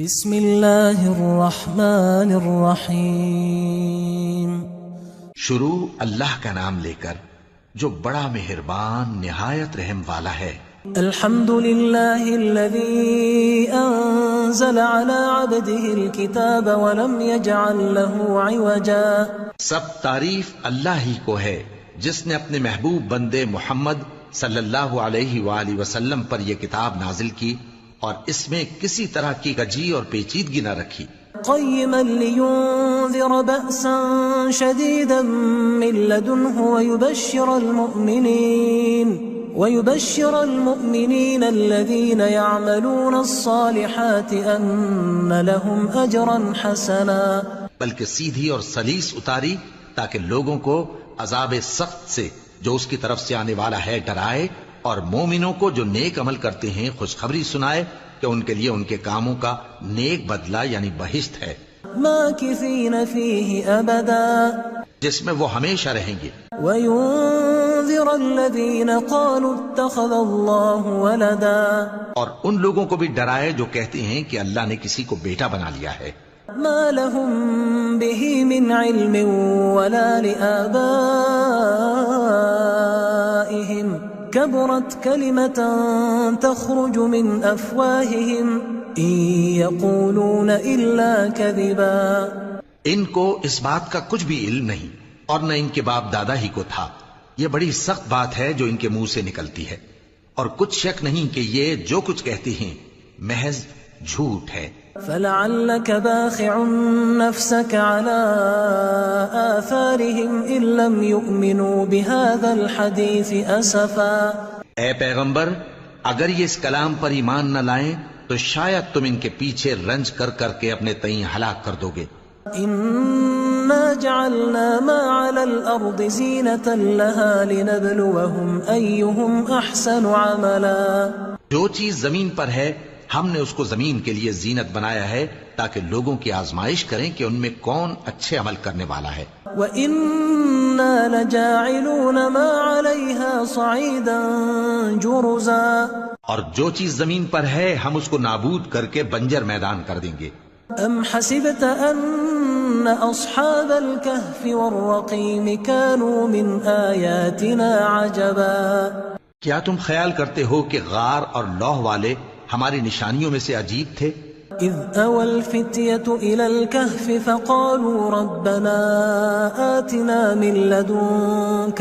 بسم اللہ الرحمن الرحیم۔ شروع اللہ کا نام لے کر جو بڑا مہربان نہایت رحم والا ہے۔ الحمد للہ الذی انزل علی عبده الكتاب ولم يجعل له عوجا۔ سب تعریف اللہ ہی کو ہے جس نے اپنے محبوب بندے محمد صلی اللہ علیہ وآلہ وسلم پر یہ کتاب نازل کی اور اس میں کسی طرح کی کجی اور پیچیدگی نہ رکھی۔ قیما لینذر بأسا شدیدا من لدنہ ويبشر المؤمنين الذين يعملون الصالحات أن لهم أجرا حسنا۔ بلکہ سیدھی اور سلیس اتاری تاکہ لوگوں کو عذاب سخت سے جو اس کی طرف سے آنے والا ہے ڈرائے، اور مومنوں کو جو نیک عمل کرتے ہیں خوشخبری سنائے کہ ان کے لیے ان کے کاموں کا نیک بدلہ یعنی بہشت ہے، ماکثین فیہ ابدا، جس میں وہ ہمیشہ رہیں گے۔ وینذر الذین قالوا اتخذ اللہ ولدا، اور ان لوگوں کو بھی ڈرائے جو کہتے ہیں کہ اللہ نے کسی کو بیٹا بنا لیا ہے۔ ما لهم به من علم ولا لآبائهم كبرت كلمة تخرج من أفواههم إن يقولون إلا كذبا۔ ان کو اس بات کا کچھ بھی علم نہیں اور نہ ان کے باپ دادا ہی کو تھا۔ یہ بڑی سخت بات ہے جو ان کے منہ سے نکلتی ہے، اور کچھ شک نہیں کہ یہ جو کچھ کہتے ہیں محض جھوٹ ہے۔ فلعلك باخع نفسك على آثارهم إن لم يؤمنوا بهذا الحديث أسفا۔ اے پیغمبر، اگر یہ اس کلام پر ایمان نہ لائیں تو شاید تم ان کے پیچھے رنج کر کر کے اپنے تئیں ہلاک کر دو گے۔ إنا جعلنا ما على الأرض زينة لها لنبلوهم أيهم أحسن عملا۔ جو چیز زمین پر ہے ہم نے اس کو زمین کے لیے زینت بنایا ہے تاکہ لوگوں کی آزمائش کریں کہ ان میں کون اچھے عمل کرنے والا ہے۔ وَإِنَّا لَجَاعِلُونَ مَا عَلَيْهَا صَعِيدًا جُرُزًا، اور جو چیز زمین پر ہے ہم اس کو نابود کر کے بنجر میدان کر دیں گے۔ أَمْ حَسِبْتَ أَنَّ أَصْحَابَ الْكَهْفِ وَالرَّقِيمِ كَانُوا مِنْ آيَاتِنَا عَجَبًا۔ کیا تم خیال کرتے ہو کہ غار اور لوح والے ہماری نشانیوں میں سے عجیب تھے؟ اذ اوى الفتية الى الكهف فقالوا ربنا آتنا من لدنك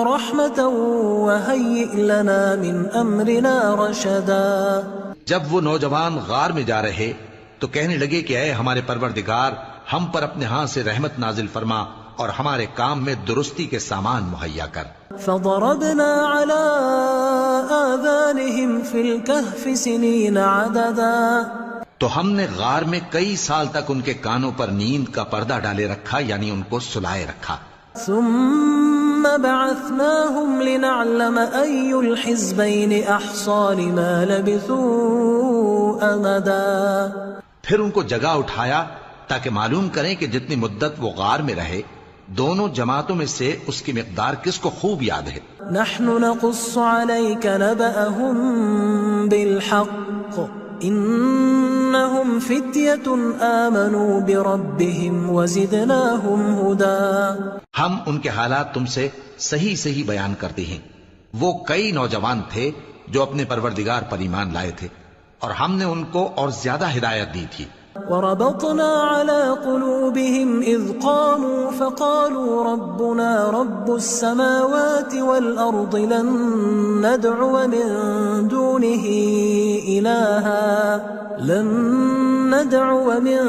رحمة وهيئ لنا من امرنا رشدا۔ جب وہ نوجوان غار میں جا رہے تو کہنے لگے کہ اے ہمارے پروردگار، ہم پر اپنے ہاں سے رحمت نازل فرما اور ہمارے کام میں درستی کے سامان مہیا کر۔ فضربنا على آذانهم في الكهف سنين عددا، تو ہم نے غار میں کئی سال تک ان کے کانوں پر نیند کا پردہ ڈالے رکھا، یعنی ان کو سلائے رکھا۔ ثم بعثناهم لنعلم أي الحزبين أحصى لما لبثوا أمدا، پھر ان کو جگہ اٹھایا تاکہ معلوم کریں کہ جتنی مدت وہ غار میں رہے دونوں جماعتوں میں سے اس کی مقدار کس کو خوب یاد ہے۔ نحن نقص عليك نبأهم بالحق إنهم فتية آمنوا بربهم وزدناهم هدى۔ ہم ان کے حالات تم سے صحیح صحیح بیان کرتے ہیں۔ وہ کئی نوجوان تھے جو اپنے پروردگار پر ایمان لائے تھے اور ہم نے ان کو اور زیادہ ہدایت دی تھی۔ وربطنا على قلوبهم إذ قاموا فقالوا ربنا رب السماوات والأرض لن ندعو من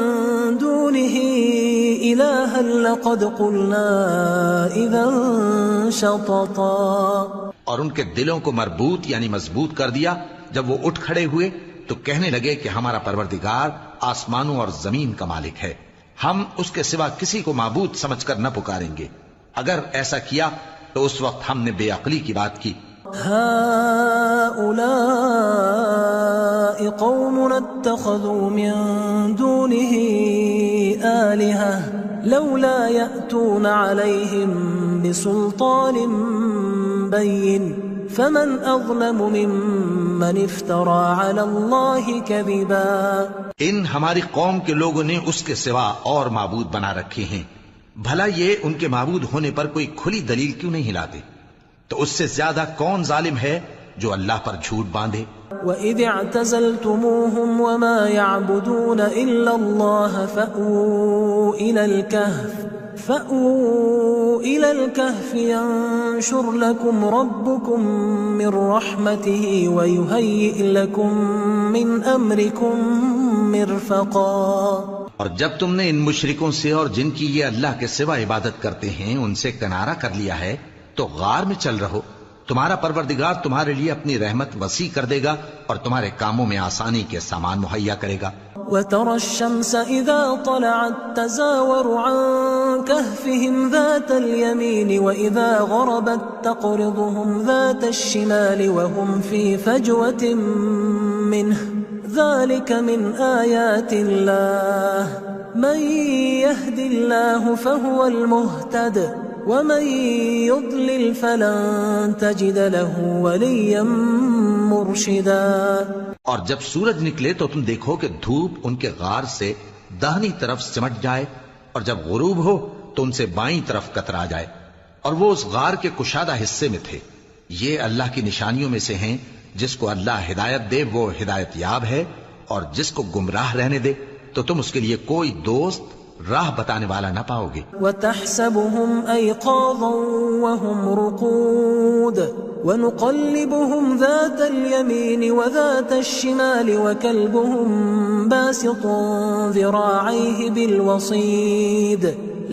دونه إلها لقد قلنا إذا شططا۔ اور ان کے دلوں کو مربوط یعنی مضبوط کر دیا۔ جب وہ اٹھ کھڑے ہوئے تو کہنے لگے کہ ہمارا پروردگار آسمانوں اور زمین کا مالک ہے، ہم اس کے سوا کسی کو معبود سمجھ کر نہ پکاریں گے۔ اگر ایسا کیا تو اس وقت ہم نے بے عقلی کی بات کی۔ هؤلاء قوم اتخذوا من دونه آلهة لولا يأتون عليهم بسلطان بين فمن أظلم ممن افترى على الله كذبا ان ہماری قوم کے لوگوں نے اس کے سوا اور معبود بنا رکھے ہیں، بھلا یہ ان کے معبود ہونے پر کوئی کھلی دلیل کیوں نہیں لاتے؟ تو اس سے زیادہ کون ظالم ہے جو اللہ پر جھوٹ باندھے؟ وَإِذِ اعْتَزَلْتُمُوهُمْ وَمَا يَعْبُدُونَ إِلَّا اللَّهَ فَأْوُوا إِلَى الْكَهْفِ يَنشُرْ لَكُمْ رَبُّكُمْ مِنْ رَحْمَتِهِ وَيُهَيِّئْ لَكُمْ مِنْ أَمْرِكُمْ مِرْفَقًا۔ اور جب تم نے ان مشرکوں سے اور جن کی یہ اللہ کے سوا عبادت کرتے ہیں ان سے کنارہ کر لیا ہے تو غار میں چل رہو، تمہارا پروردگار تمہارے لیے اپنی رحمت وسیع کر دے گا اور تمہارے کاموں میں آسانی کے سامان مہیا کرے گا۔ وَتَرَى الشَّمْسَ إِذَا طَلَعَتْ تَزَاوَرُ عَنْ كَهْفِهِمْ ذَاتَ الْيَمِينِ وَإِذَا غَرَبَتْ تَقْرِضُهُمْ ذَاتَ الشِّمَالِ وَهُمْ فِي فَجْوَةٍ مِّنْهُ ذَلِكَ مِنْ آيَاتِ اللَّهِ مَنْ يَهْدِ اللَّهُ فَهُوَ الْمُهْتَدِ وَمَنْ يُضْلِلْ فَلَنْ تَجِدَ لَهُ وَلِيًّا مُرْشِدًا۔ اور جب سورج نکلے تو تم دیکھو کہ دھوپ ان کے غار سے داہنی طرف سمٹ جائے، اور جب غروب ہو تو ان سے بائیں طرف کترا جائے، اور وہ اس غار کے کشادہ حصے میں تھے۔ یہ اللہ کی نشانیوں میں سے ہیں، جس کو اللہ ہدایت دے وہ ہدایت یاب ہے، اور جس کو گمراہ رہنے دے تو تم اس کے لیے کوئی دوست راہ بتانے والا نہ پاؤ گے۔ وَتَحْسَبُهُمْ أَيْقَاظًا وَهُمْ رُقُودٌ وَنُقَلِّبُهُمْ ذَاتَ الْيَمِينِ وَذَاتَ الشِّمَالِ وَكَلْبُهُمْ بَاسِطٌ ذِرَاعَيْهِ بِالْوَصِيدِ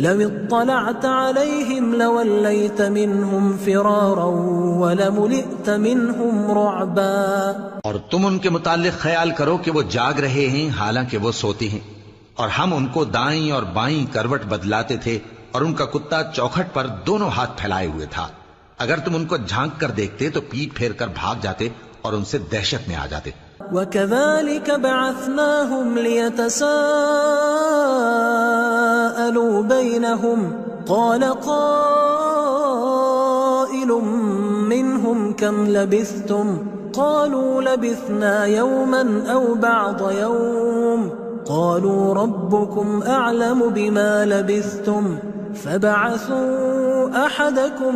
لَوِ اطَّلَعْتَ عَلَيْهِمْ لَوَلَّيْتَ مِنْهُمْ فِرَارًا وَلَمُلِئْتَ مِنْهُمْ رُعْبًا۔ اور تم ان کے متعلق خیال کرو کہ وہ جاگ رہے ہیں حالانکہ وہ سوتے ہیں، اور ہم ان کو دائیں اور بائیں کروٹ بدلاتے تھے، اور ان کا کتا چوکھٹ پر دونوں ہاتھ پھیلائے ہوئے تھا۔ اگر تم ان کو جھانک کر دیکھتے تو پیٹ پھیر کر بھاگ جاتے اور ان سے دہشت میں آ جاتے۔ وَكَذَلِكَ بَعَثْنَاهُمْ لِيَتَسَاءَلُوا بَيْنَهُمْ قَالَ قَائِلٌ مِّنْهُمْ كَمْ لَبِثْتُمْ قَالُوا لَبِثْنَا يَوْمًا أَوْ بَعْضَ يَوْمٍ قالوا ربكم أعلم بما لبثتم فبعثوا أحدكم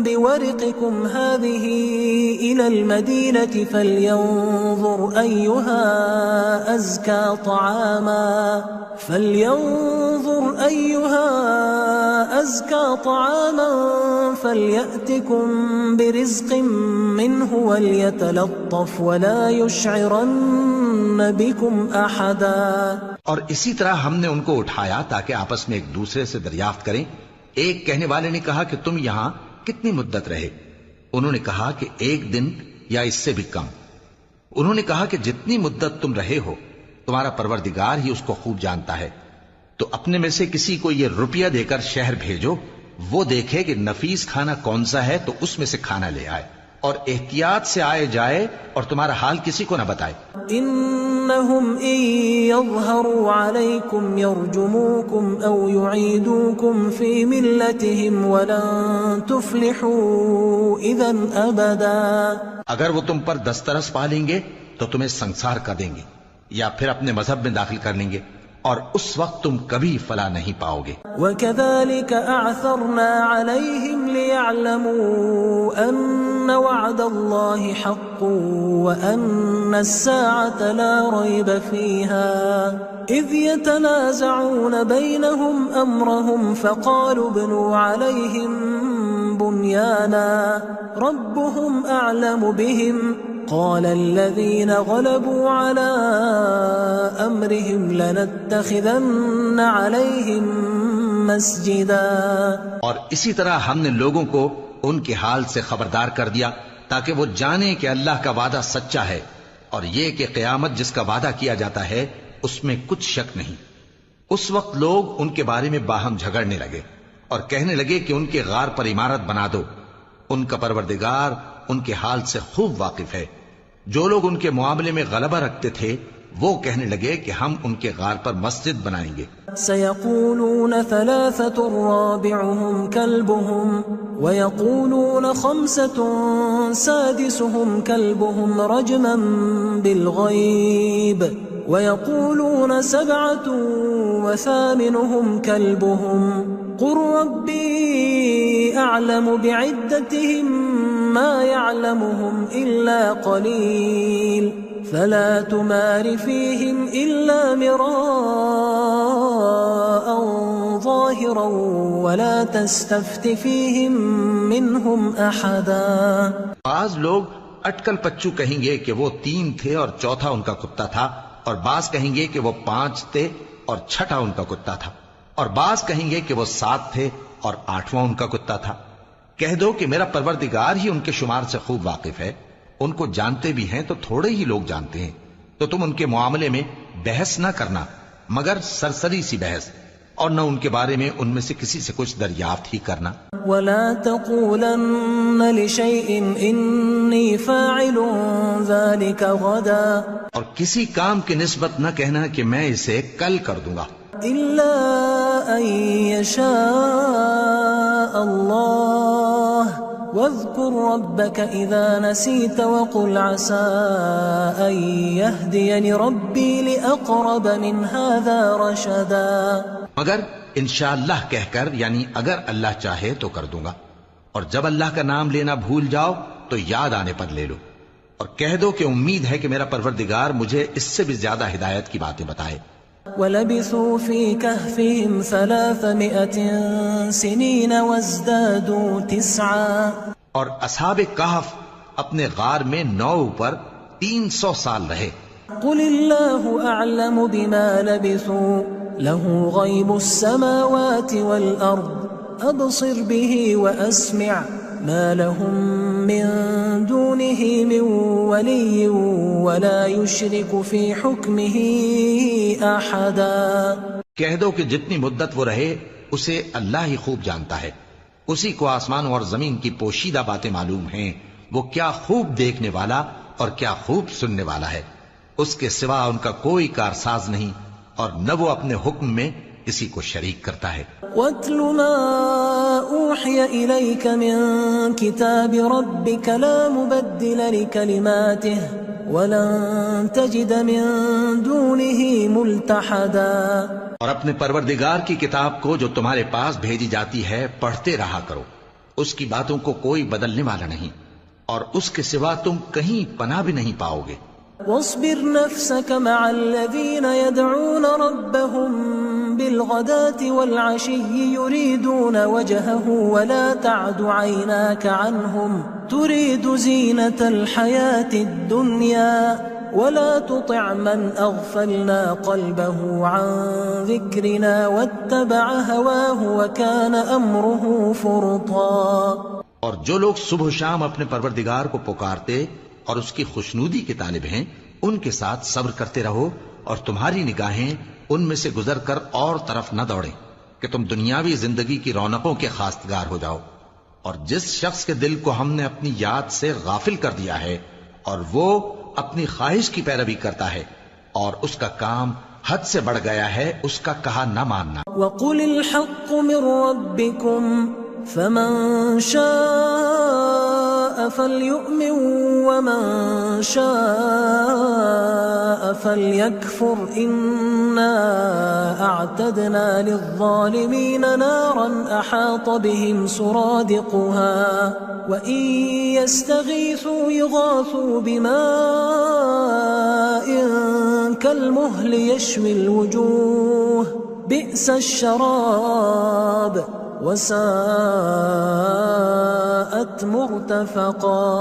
بورقكم هذه إلى المدينة فلينظر أيها أزكى طعاما فليأتكم برزق منه وليتلطف ولا يشعرن بكم أحدا۔ اور اسی طرح ہم نے ان کو اٹھایا تاکہ آپس میں ایک دوسرے سے دریافت کریں۔ ایک کہنے والے نے کہا کہ تم یہاں کتنی مدت رہے؟ انہوں نے کہا کہ 1 دن یا اس سے بھی کم۔ انہوں نے کہا کہ جتنی مدت تم رہے ہو تمہارا پروردگار ہی اس کو خوب جانتا ہے، تو اپنے میں سے کسی کو یہ روپیہ دے کر شہر بھیجو، وہ دیکھے کہ نفیس کھانا کون سا ہے تو اس میں سے کھانا لے آئے، اور احتیاط سے آئے جائے اور تمہارا حال کسی کو نہ بتائے۔ انہم ان یظہروا علیکم یرجموکم او یعیدوکم فی ملتہم ولن تفلحوا اذا ابدا۔ اگر وہ تم پر دسترس پا لیں گے تو تمہیں سنسار کر دیں گے یا پھر اپنے مذہب میں داخل کر لیں گے، اور اس وقت تم کبھی فلاح نہیں پاؤ گے۔ وَكَذَلِكَ أَعْثَرْنَا عَلَيْهِمْ لِيَعْلَمُوا أَنَّ وَعْدَ اللَّهِ حَقٌّ وَأَنَّ السَّاعَةَ لَا رَيْبَ فِيهَا إِذْ يَتَنَازَعُونَ بَيْنَهُمْ أَمْرَهُمْ فَقَالُوا ابْنُوا عَلَيْهِمْ بُنْيَانًا رَبُّهُمْ أَعْلَمُ بِهِمْ قال الذين غلبوا على أمرهم لنتخذن عليهم مسجدا۔ اور اسی طرح ہم نے لوگوں کو ان کے حال سے خبردار کر دیا تاکہ وہ جانیں کہ اللہ کا وعدہ سچا ہے، اور یہ کہ قیامت جس کا وعدہ کیا جاتا ہے اس میں کچھ شک نہیں۔ اس وقت لوگ ان کے بارے میں باہم جھگڑنے لگے اور کہنے لگے کہ ان کے غار پر عمارت بنا دو۔ ان کا پروردگار ان کے حال سے خوب واقف ہے۔ جو لوگ ان کے معاملے میں غلبہ رکھتے تھے وہ کہنے لگے کہ ہم ان کے غار پر مسجد بنائیں گے. سيقولون 3 رابعهم كلبهم ويقولون 5 سادسهم كلبهم رجما بالغيب ويقولون 7 وثامنهم كلبهم قل ربي أعلم بعدتهم ما يعلمهم إلا قليل فلا تمار فيهم إلا مراء ظاهرا ولا تستفت فيهم منهم أحدا. بعض لوگ اٹکل پچو کہیں گے کہ وہ 3 تھے اور چوتھا ان کا کتا تھا، اور بعض کہیں گے کہ وہ 5 تھے اور چھٹا ان کا کتا تھا، اور بعض کہیں گے کہ وہ 7 تھے اور 8واں ان کا کتا تھا. کہہ دو کہ میرا پروردگار ہی ان کے شمار سے خوب واقف ہے. ان کو جانتے بھی ہیں تو تھوڑے ہی لوگ جانتے ہیں، تو تم ان کے معاملے میں بحث نہ کرنا مگر سرسری سی بحث، اور نہ ان کے بارے میں ان میں سے کسی سے کچھ دریافت ہی کرنا. ولا تقولن لشيء إني فاعل ذلك غدا، اور کسی کام کی نسبت نہ کہنا کہ میں اسے کل کر دوں گا، إلا أن يشاء الله واذكر ربك إذا نسيت وقل عسى أن يهديني ربي لأقرب من هذا رشدا. مگر انشاءاللہ کہہ کر، یعنی اگر اللہ چاہے تو کر دوں گا، اور جب اللہ کا نام لینا بھول جاؤ تو یاد آنے پر لے لو، اور کہہ دو کہ امید ہے کہ میرا پروردگار مجھے اس سے بھی زیادہ ہدایت کی باتیں بتائے. وَلَبِثُوا فِي كَهْفِهِمْ 300 سِنِينَ وَازْدَادُوا 9. اور اصحاب کہف اپنے غار میں 9 پر 300 سال رہے. قُلِ اللَّهُ أَعْلَمُ بِمَا لَبِثُوا لَهُ غَيْبُ السَّمَاوَاتِ وَالْأَرْضِ أَبْصِرْ بِهِ وَأَسْمِعْ ما لهم من دونه من ولي ولا يشرك في حكمه أحدا. کہہ دو کہ جتنی مدت وہ رہے اسے اللہ ہی خوب جانتا ہے، اسی کو آسمانوں اور زمین کی پوشیدہ باتیں معلوم ہیں، وہ کیا خوب دیکھنے والا اور کیا خوب سننے والا ہے. اس کے سوا ان کا کوئی کارساز نہیں، اور نہ وہ اپنے حکم میں کسی کو شریک کرتا ہے. وَاتْلُ مَا أُوحِيَ إِلَيْكَ مِن كِتَابِ رَبِّكَ لَا مُبَدِّلَ لِكَلِمَاتِهِ وَلَن تَجِدَ مِن دُونِهِ مُلْتَحَدًا. اور اپنے پروردگار کی کتاب کو جو تمہارے پاس بھیجی جاتی ہے پڑھتے رہا کرو، اس کی باتوں کو کوئی بدلنے والا نہیں، اور اس کے سوا تم کہیں پناہ بھی نہیں پاؤ گے. واصبر نفسك مع الذين يدعون ربهم بالغداة والعشي يريدون وجهه ولا تعد عيناك عنهم تريد زينة الحياة الدنيا ولا تطع من أغفلنا قلبه عن ذكرنا واتبع هواه وكان أمره فرطا. اور جو لوگ صبح و شام اپنے پروردگار کو پکارتے اور اس کی خوشنودی کے طالب ہیں، ان کے ساتھ صبر کرتے رہو، اور تمہاری نگاہیں ان میں سے گزر کر اور طرف نہ دوڑیں کہ تم دنیاوی زندگی کی رونقوں کے خواستگار ہو جاؤ. اور جس شخص کے دل کو ہم نے اپنی یاد سے غافل کر دیا ہے اور وہ اپنی خواہش کی پیروی کرتا ہے اور اس کا کام حد سے بڑھ گیا ہے، اس کا کہا نہ ماننا. وَقُلِ الْحَقُّ مِن رَّبِّكُمْ فَمَن شَاءَ فَلْيُؤْمِن وَمَن شَاءَ فَلْيَكْفُرْ إِنَّا أَعْتَدْنَا لِلظَّالِمِينَ نَارًا أَحَاطَ بِهِمْ سُرَادِقُهَا وَإِن يَسْتَغِيثُوا يُغَاثُوا بِمَاءٍ كَالْمُهْلِ يَشْوِي الْوُجُوهَ بِئْسَ الشَّرَابُ وَسَاءَتْ مُرْتَفَقًا.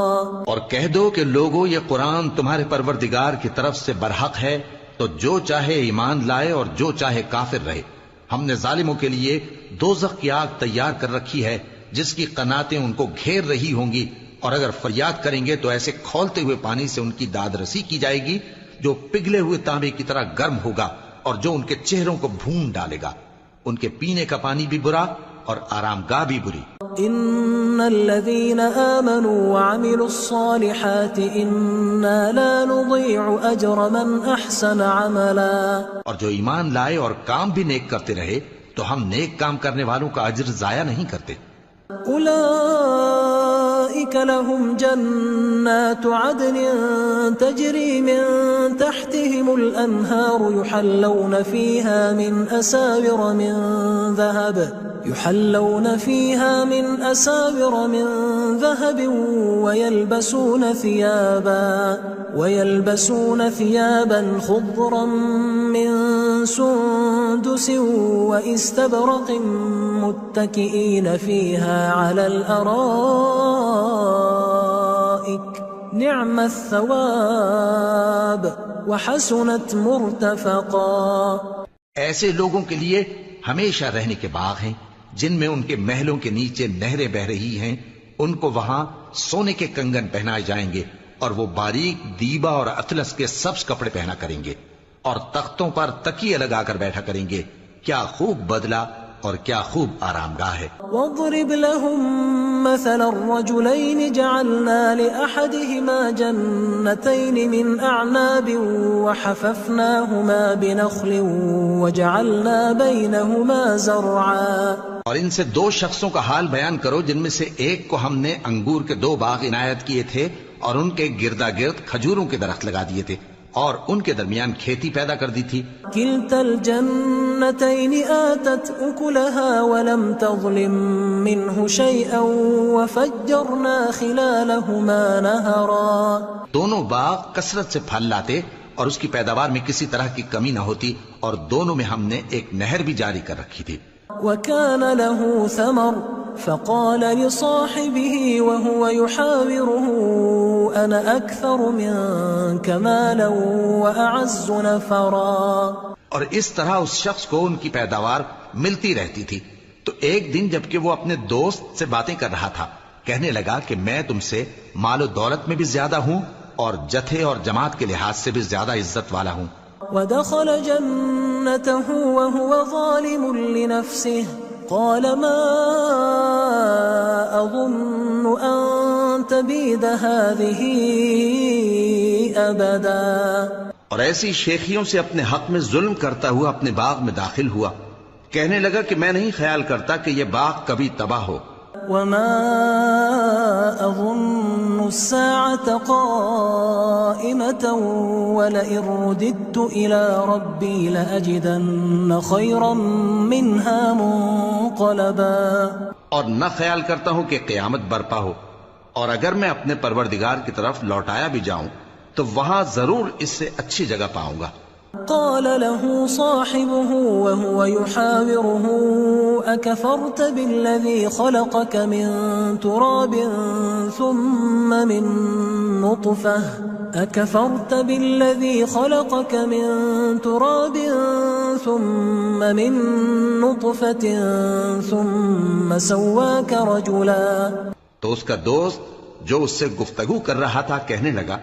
اور کہہ دو کہ لوگو یہ قرآن تمہارے پروردگار کی طرف سے برحق ہے، تو جو چاہے ایمان لائے اور جو چاہے کافر رہے. ہم نے ظالموں کے لیے دوزخ کی آگ تیار کر رکھی ہے جس کی قناتیں ان کو گھیر رہی ہوں گی، اور اگر فریاد کریں گے تو ایسے کھولتے ہوئے پانی سے ان کی داد رسی کی جائے گی جو پگھلے ہوئے تانبے کی طرح گرم ہوگا اور جو ان کے چہروں کو بھون ڈالے گا. ان کے پینے کا پانی بھی برا اور آرام گاہ بھی بری. ان الذين آمنوا وعملوا الصالحات انا لا نضيع اجر من احسن عملا. اور جو ایمان لائے اور کام بھی نیک کرتے رہے تو ہم نیک کام کرنے والوں کا اجر ضائع نہیں کرتے. اولئك لهم جنات عدن تجري من تحتهم الانهار يحلون فيها من اساور من ذهب ويلبسون ثيابا خضرا من سندس واستبرق متكئين فيها على الارائك نعم الثواب وحسنت مرتفقا. ایسے لوگوں کے لیے ہمیشہ رہنے کے باغ ہیں جن میں ان کے محلوں کے نیچے نہریں بہ رہی ہیں. ان کو وہاں سونے کے کنگن پہنائے جائیں گے اور وہ باریک دیبا اور اطلس کے سبز کپڑے پہنا کریں گے اور تختوں پر تکیے لگا کر بیٹھا کریں گے. کیا خوب بدلہ اور کیا خوب آرام گاہ ہے. واضرب لهم مثل الرجلين جعلنا لأحدهما جنتين من أعناب وحففناهما بنخل وجعلنا بينهما زرعا. اور ان سے دو شخصوں کا حال بیان کرو جن میں سے ایک کو ہم نے انگور کے 2 باغ عنایت کیے تھے اور ان کے گردا گرد کھجوروں کے درخت لگا دیے تھے اور ان کے درمیان کھیتی پیدا کر دی تھی. كلتا الجنتين آتت أكلها ولم تظلم منه شيئا وفجرنا خلالهما نهرا. دونوں باغ کثرت سے پھل لاتے اور اس کی پیداوار میں کسی طرح کی کمی نہ ہوتی اور دونوں میں ہم نے ایک نہر بھی جاری کر رکھی تھی. وكان له ثمر فقال لصاحبه وهو يحاوره أنا أكثر منك مالا وأعز نفرا. اور اس طرح اس شخص کو ان کی پیداوار ملتی رہتی تھی تو ایک دن جبکہ وہ اپنے دوست سے باتیں کر رہا تھا کہنے لگا کہ میں تم سے مال و دولت میں بھی زیادہ ہوں اور جتھے اور جماعت کے لحاظ سے بھی زیادہ عزت والا ہوں. ودخل جنته وهو ظالم لنفسه قال ما أظن أن تبيد هذه أبدا. اور ایسی شیخیوں سے اپنے حق میں ظلم کرتا ہوا اپنے باغ میں داخل ہوا کہنے لگا کہ میں نہیں خیال کرتا کہ یہ باغ کبھی تباہ ہو. وما أظن الساعة قائمة ولئن رددت إلى ربي لأجدن خيرا منها منقلبا. اور نہ خیال کرتا ہوں کہ قیامت برپا ہو اور اگر میں اپنے پروردگار کی طرف لوٹایا بھی جاؤں تو وہاں ضرور اس سے اچھی جگہ پاؤں گا. قال له صاحبه وهو يحاوره أكفرت بالذي خلقك من تراب ثم من نطفة ثم سواك رجلا. تو اس کا دوست جو اس سے گفتگو کر رہا تھا کہنے لگا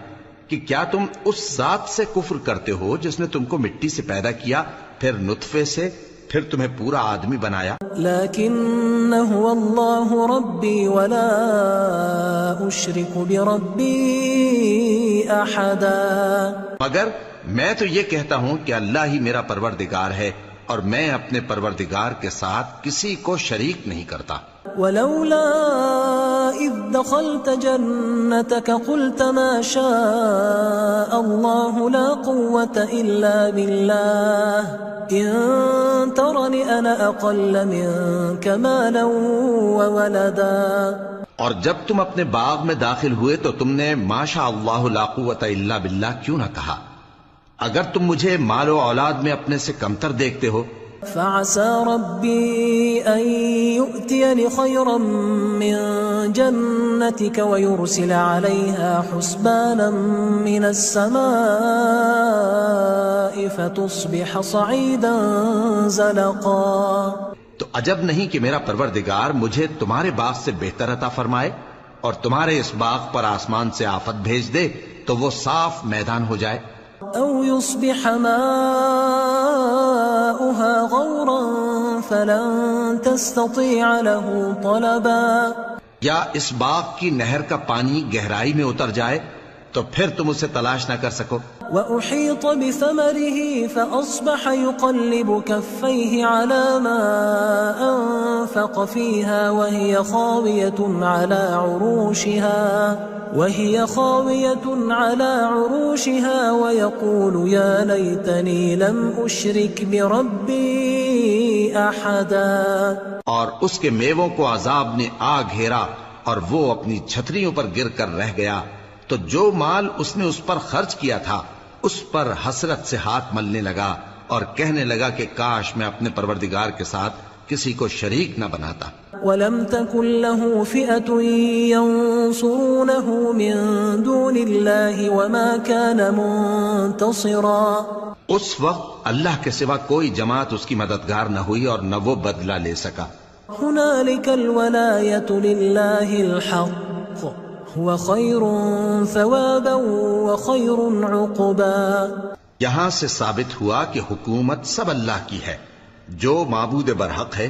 کہ کیا تم اس ذات سے کفر کرتے ہو جس نے تم کو مٹی سے پیدا کیا پھر نطفے سے پھر تمہیں پورا آدمی بنایا. لیکن هو اللہ ربی ولا اشرک بربی احدا. مگر میں تو یہ کہتا ہوں کہ اللہ ہی میرا پروردگار ہے اور میں اپنے پروردگار کے ساتھ کسی کو شریک نہیں کرتا. ولولا اذ دخلت جنتك قلت ما شاء الله لا قوة الا بالله ان ترني انا اقل منك مالا وولدا. اور جب تم اپنے باغ میں داخل ہوئے تو تم نے ما شاء اللہ لا قوة الا باللہ کیوں نہ کہا؟ اگر تم مجھے مال و اولاد میں اپنے سے کمتر دیکھتے ہو. فعسى ربي أن يؤتيني خيرا من جنتك ويرسل عليها حسبانا من السماء فتصبح صعيدا زلقا. تو عجب نہیں کہ میرا پروردگار مجھے تمہارے باغ سے بہتر عطا فرمائے اور تمہارے اس باغ پر آسمان سے آفت بھیج دے تو وہ صاف میدان ہو جائے. أو يصبح ماؤها غورا فلن تستطيع له طلبا یا اس باغ کی نہر کا پانی گہرائی میں اتر جائے تو پھر تم اسے تلاش نہ کر سکو. وأحيط بثمره فأصبح يقلب كفيه على ما أنفق فيها وهي خاوية على عروشها ويقول يا ليتني لم أشرك بربي أحدا. اور اس کے میووں کو عذاب نے آ گھیرا اور وہ اپنی چھتریوں پر گر کر رہ گیا تو جو مال اس نے اس پر خرچ کیا تھا اس پر حسرت سے ہاتھ ملنے لگا اور کہنے لگا کہ کاش میں اپنے پروردگار کے ساتھ کسی کو شریک نہ بناتا. وَلَمْ تَكُنْ لَهُ فِئَةٌ يَنصُرُونَهُ مِن دُونِ اللَّهِ وَمَا كَانَ مُنتَصِرًا. اس وقت اللہ کے سوا کوئی جماعت اس کی مددگار نہ ہوئی اور نہ وہ بدلہ لے سکا. هُنَالِكَ الْوَلَایَةُ لِلَّهِ الْحَقِّ هُوَ خَيْرٌ ثَوَابًا وَخَيْرٌ عُقْبًا. یہاں سے ثابت ہوا کہ حکومت سب اللہ کی ہے. جو معبود برحق ہے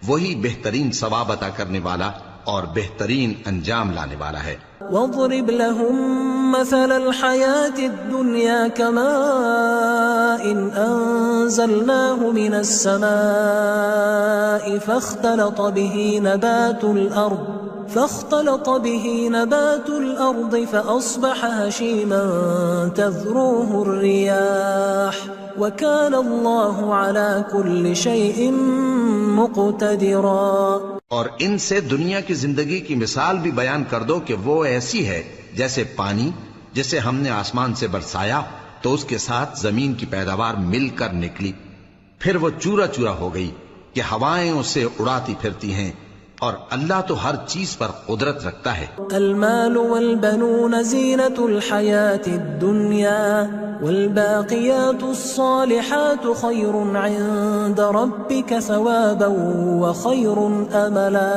وہی بہترین ثواب عطا کرنے والا اور بہترین انجام لانے والا ہے. وَاضْرِبْ لَهُم مَّثَلَ الْحَيَاةِ الدُّنْيَا كَمَاءٍ أَنزَلْنَاهُ مِنَ السَّمَاءِ فاختلط به نبات الأرض فأصبح هشيما تذروه الرياح وكان الله على كل شيء مقتدرا. اور ان سے دنیا کی زندگی کی مثال بھی بیان کر دو کہ وہ ایسی ہے جیسے پانی جسے ہم نے آسمان سے برسایا تو اس کے ساتھ زمین کی پیداوار مل کر نکلی پھر وہ چورا چورا ہو گئی کہ ہوائیں اسے اڑاتی پھرتی ہیں اور اللہ تو ہر چیز پر قدرت رکھتا ہے. المال والبنون زینة الحیاة الدنیا والباقیات الصالحات خیر عند ربک ثوابا وخیر املا.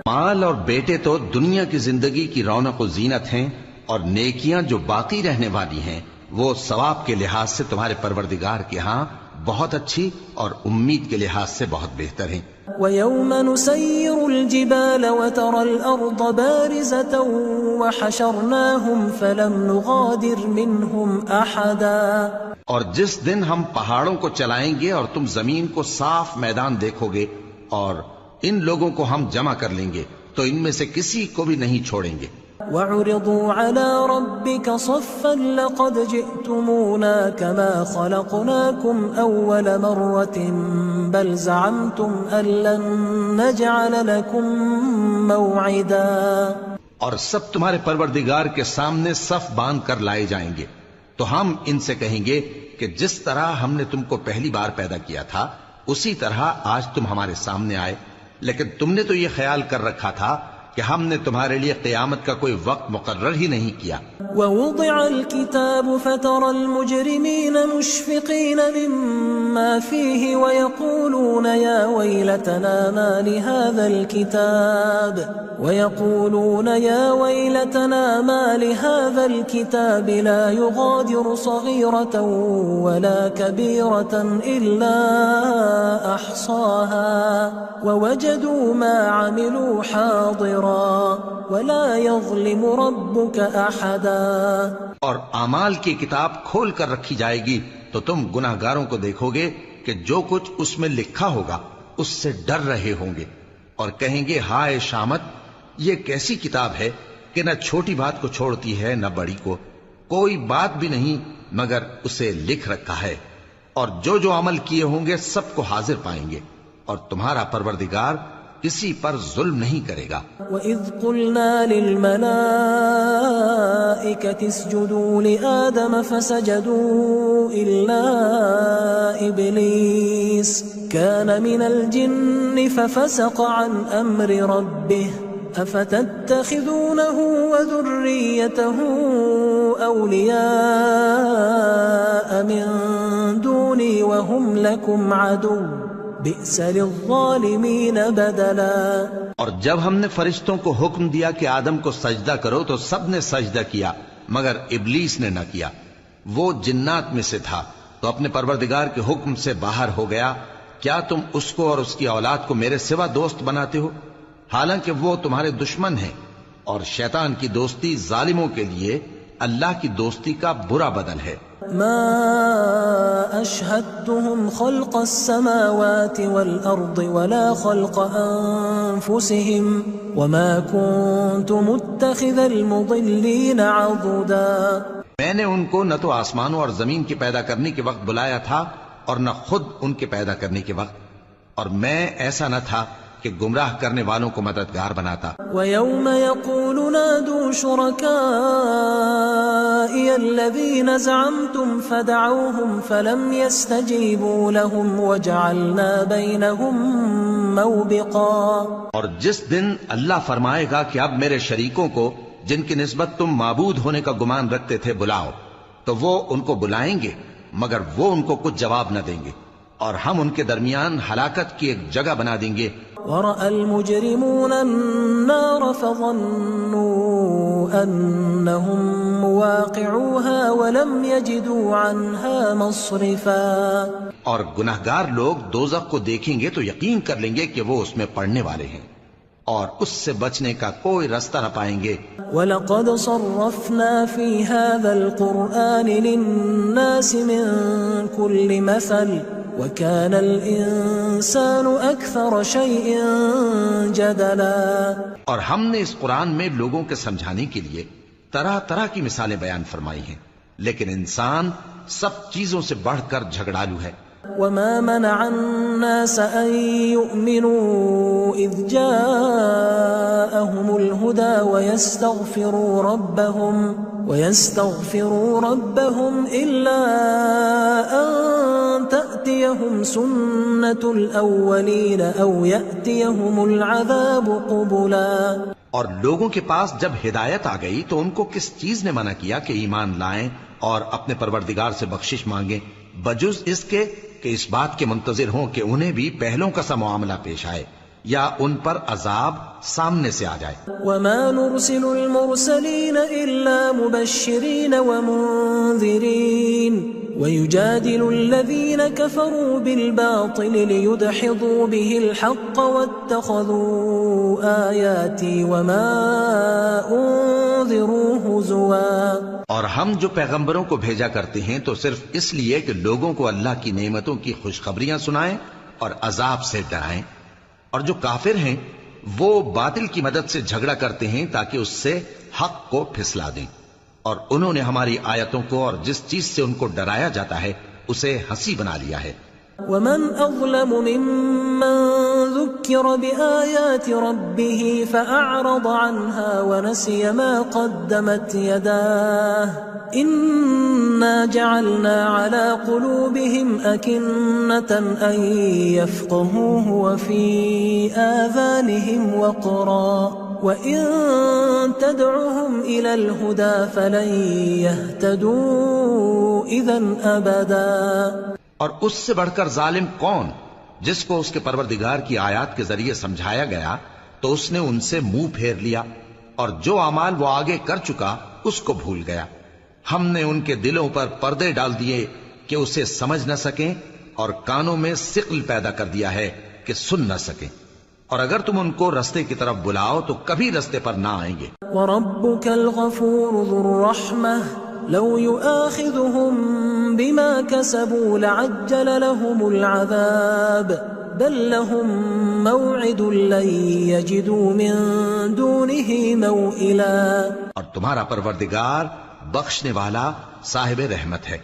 مال اور بیٹے تو دنیا کی زندگی کی رونق و زینت ہیں اور نیکیاں جو باقی رہنے والی ہیں وہ ثواب کے لحاظ سے تمہارے پروردگار کے ہاں بہت اچھی اور امید کے لحاظ سے بہت بہتر ہیں. وَيَوْمَ نُسَيِّرُ الْجِبَالَ وَتَرَى الْأَرْضَ بَارِزَةً وَحَشَرْنَاهُمْ فَلَمْ نُغَادِرْ مِنْهُمْ أَحَدًا. اور جس دن ہم پہاڑوں کو چلائیں گے اور تم زمین کو صاف میدان دیکھو گے اور ان لوگوں کو ہم جمع کر لیں گے تو ان میں سے کسی کو بھی نہیں چھوڑیں گے. وَعُرِضُوا عَلَى رَبِّكَ صَفًّا لَقَدْ جِئْتُمُونَا كَمَا خَلَقْنَاكُمْ أَوَّلَ مَرَّةٍ بَلْ زَعَمْتُمْ أَن لَّن نَّجْعَلَ لَكُم مَّوْعِدًا. اور سب تمہارے پروردگار کے سامنے صف باندھ کر لائے جائیں گے تو ہم ان سے کہیں گے کہ جس طرح ہم نے تم کو پہلی بار پیدا کیا تھا اسی طرح آج تم ہمارے سامنے آئے لیکن تم نے تو یہ خیال کر رکھا تھا کہ ہم نے تمہارے لیے قیامت کا کوئی وقت مقرر ہی نہیں کیا. وَوُضِعَ الْكِتَابُ فَتَرَى الْمُجْرِمِينَ مُشْفِقِينَ مِمَّا فِيهِ وَيَقُولُونَ يَا وَيْلَتَنَا مَا لِهَذَا الْكِتَابِ لَا يُغَادِرُ صَغِيرَةً وَلَا كَبِيرَةً إِلَّا أَحْصَاهَا وَوَجَدُوا مَا عَمِلُوا حَاضِرًا وَلَا يَظْلِمُ رَبُّكَ أَحَدًا. اور اعمال کی کتاب کھول کر رکھی جائے گی تو تم گناہ گاروں کو دیکھو گے کہ جو کچھ اس میں لکھا ہوگا اس سے ڈر رہے ہوں گے اور کہیں گے ہائے شامت یہ کیسی کتاب ہے کہ نہ چھوٹی بات کو چھوڑتی ہے نہ بڑی کو کوئی بات بھی نہیں مگر اسے لکھ رکھا ہے اور جو جو عمل کیے ہوں گے سب کو حاضر پائیں گے اور تمہارا پروردگار کسی پر ظلم نہیں کرے گا. وَإِذْ قُلْنَا لِلْمَلَائِكَةِ اسْجُدُوا لِآدَمَ فَسَجَدُوا إِلَّا إِبْلِيسَ كَانَ مِنَ الْجِنِّ فَفَسَقَ عَنْ أَمْرِ رَبِّهِ أَفَتَتَّخِذُونَهُ وَذُرِّيَّتَهُ أَوْلِيَاءَ مِن دُونِي وَهُمْ لَكُمْ عَدُوٌّ بئس للظالمین بدلا. اور جب ہم نے فرشتوں کو حکم دیا کہ آدم کو سجدہ کرو تو سب نے سجدہ کیا مگر ابلیس نے نہ کیا. وہ جنات میں سے تھا تو اپنے پروردگار کے حکم سے باہر ہو گیا کیا تم اس کو اور اس کی اولاد کو میرے سوا دوست بناتے ہو، حالانکہ وہ تمہارے دشمن ہیں، اور شیطان کی دوستی ظالموں کے لیے اللہ کی دوستی کا برا بدل ہے۔ ما أشهدتهم خلق السماوات والأرض ولا خلق أنفسهم وما كنت متخذ المضلين عضدا۔ میں نے ان کو نہ تو آسمانوں اور زمین کے پیدا کرنے کے وقت بلایا تھا اور نہ خود ان کے پیدا کرنے کے وقت، اور میں ایسا نہ تھا کہ گمراہ کرنے والوں کو مددگار بناتا۔ وَيَوْمَ يَقُولُ نَادُوا شُرَكَائِيَ الَّذِينَ زَعَمْتُمْ فَدَعَوْهُمْ فَلَمْ يَسْتَجِيبُوا لَهُمْ وَجَعَلْنَا بَيْنَهُمْ مَوْبِقًا۔ اور جس دن اللہ فرمائے گا کہ اب میرے شریکوں کو جن کی نسبت تم معبود ہونے کا گمان رکھتے تھے بلاؤ، تو وہ ان کو بلائیں گے مگر وہ ان کو کچھ جواب نہ دیں گے، اور ہم ان کے درمیان ہلاکت کی ایک جگہ بنا دیں گے۔ وَرَأَى الْمُجْرِمُونَ النَّارَ فَظَنُّوا أَنَّهُمْ مُوَاقِعُوهَا وَلَمْ يَجِدُوا عَنْهَا مَصْرِفًا۔ اور گناہگار لوگ دوزخ کو دیکھیں گے تو یقین کر لیں گے کہ وہ اس میں پڑنے والے ہیں، اور اس سے بچنے کا کوئی راستہ نہ پائیں گے۔ وَلَقَدْ صَرَّفْنَا فِي هَذَا الْقُرْآنِ لِلنَّاسِ مِنْ كُلِّ مَثَلٍ وَكَانَ الْإِنسَانُ أَكْثَرَ شَيْءٍ جَدَلًا۔ اور ہم نے اس قرآن میں لوگوں کے سمجھانے کے لیے طرح طرح کی مثالیں بیان فرمائی ہیں، لیکن انسان سب چیزوں سے بڑھ کر جھگڑالو ہے۔ وَمَا مَنَعَ النَّاسَ أَن يُؤْمِنُوا إِذْ جَاءَهُمُ الْهُدَى وَيَسْتَغْفِرُوا رَبَّهُمْ إِلَّا أَن تَأْتِيَهُمْ سُنَّةُ الْأَوَّلِينَ أَوْ يَأْتِيَهُمُ الْعَذَابُ قُبُلًا۔ اور لوگوں کے پاس جب ہدایت آ گئی تو ان کو کس چیز نے منع کیا کہ ایمان لائیں اور اپنے پروردگار سے بخشش مانگیں، بجز اس کے کہ اس بات کے منتظر ہوں کہ انہیں بھی پہلوں کا سا معاملہ پیش آئے یا ان پر عذاب سامنے سے آ جائے۔ وَمَا نُرْسِلُ الْمُرْسَلِينَ إِلَّا مُبَشِّرِينَ وَمُنذِرِينَ وَيُجَادِلُ الَّذِينَ كَفَرُوا بِالْبَاطِلِ لِيُدْحِضُوا بِهِ الْحَقَّ وَاتَّخَذُوا آيَاتِي وَمَا أُنذِرُوا هُزُوًا۔ اور ہم جو پیغمبروں کو بھیجا کرتے ہیں تو صرف اس لیے کہ لوگوں کو اللہ کی نعمتوں کی خوشخبریاں سنائیں اور عذاب سے ڈرائیں، اور جو کافر ہیں وہ باطل کی مدد سے جھگڑا کرتے ہیں تاکہ اس سے حق کو پھسلا دیں، اور انہوں نے ہماری آیتوں کو اور جس چیز سے ان کو ڈرایا جاتا ہے اسے ہنسی بنا لیا ہے۔ وَمَنْ أَظْلَمُ مِمَّنْ ذُكِّرَ بِآيَاتِ رَبِّهِ فَأَعْرَضَ عَنْهَا وَنَسِيَ مَا قَدَّمَتْ يَدَاهُ إِنَّا جَعَلْنَا عَلَى قُلُوبِهِمْ أَكِنَّةً أَن يَفْقَهُوهُ وَفِي آذَانِهِمْ وَقْرًا وَإِن تَدْعُهُمْ إِلَى الْهُدَى فَلَن يَهْتَدُوا إِذًا أَبَدًا۔ اور اس سے بڑھ کر ظالم کون جس کو اس کے پروردگار کی آیات کے ذریعے سمجھایا گیا تو اس نے ان سے منہ پھیر لیا، اور جو اعمال وہ آگے کر چکا اس کو بھول گیا۔ ہم نے ان کے دلوں پر پردے ڈال دیے کہ اسے سمجھ نہ سکیں، اور کانوں میں ثقل پیدا کر دیا ہے کہ سن نہ سکیں، اور اگر تم ان کو رستے کی طرف بلاؤ تو کبھی رستے پر نہ آئیں گے۔ وَرَبُّكَ الْغَفُورُ ذُو الرَّحْمَةِ لَوْ يُؤَاخِذُهُم بِمَا كَسَبُوا لَعَجَّلَ لَهُمُ الْعَذَابَ بَل لَّهُم مَّوْعِدٌ لَّن يَجِدُوا مِن دُونِهِ مَوْئِلًا۔ اور تمہارا پروردگار بخشنے والا صاحب رحمت ہے،